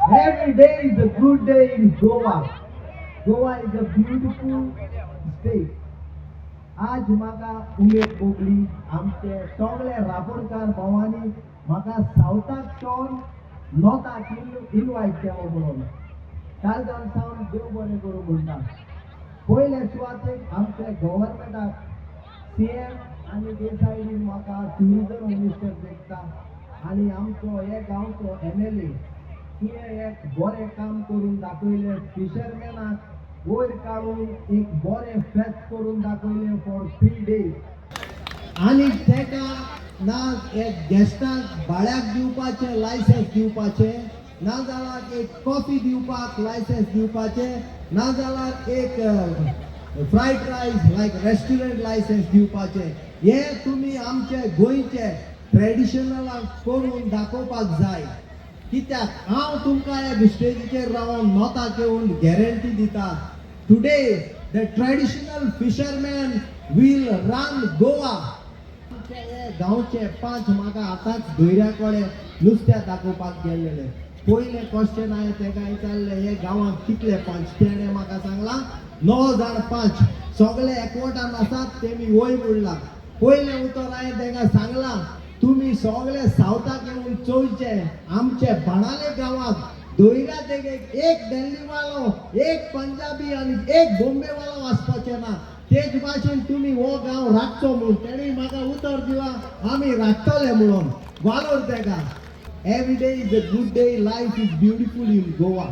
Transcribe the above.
Every day is a good day in Goa. Goa is a beautiful state. आज म्हाका उमेद भोगली आमचे सगळे रापणकार भावांनी म्हाका सावथाक सावन नॉर्थाक इनवायट केलो म्हणून कालदान सावन देव बरें करूं म्हणटा. पयले सुवातेक आमच्या गव्हर्मेंटाक सीएम आनी देसाईन म्हाका ट्युरिजम मिनिस्टर देखता आनी आमचो हे गांवचो एमएलए तिणें एक बरें काम करून दाखयलें. फिशरमॅनाक वयर काडून एक बरें फेस्त करून दाखयलें फॉर 3 days. आनी तेका ना एक गेस्टांक भाड्याक दिवपाचें लायसन्स दिवपाचें, ना जाल्यार एक कॉफी दिवपाक लायसन्स दिवपाचें, ना जाल्यार एक फ्रायड रायस लायक रेस्टॉरंट लायसन्स दिवपाचें. हे तुमी आमचे गोंयचे ट्रेडिशनल करून दाखोवपाक जाय. कित्याक हांव तुमकां ह्या स्टेजीचेर रावन नॉर्थाक येवन गॅरंटी दिता, today the traditional fisherman will run Goa. हे गांवचे 5 म्हाका आतांच धोयऱ्या कडेन नुस्त्या दाखोवपाक गेल्लेले. पयले क्वेश्चन हांवें तेका विचारलें, हे गांवांत कितले 5? तेणें म्हाका सांगलां 9 जाण 5 सगळे एकवटान आसात तेमी वय म्हणला. पयलें उतर हांवें तेका सांगलां, तुम्ही सगळे सावथाक येऊन चोयचे. आमचे बाणाले गावात दोयऱ्या देगेक एक दिल्लीवालो, एक पंजाबी आणि एक बॉम्बेवालो आसपाचे ना. तेच भाशेन तुम्ही हो गांव राखचो म्हणून तेणी म्हाका उतर दिला, आमी राखतले म्हणून. वालोर तेका. Every day is a good day, life is beautiful in Goa.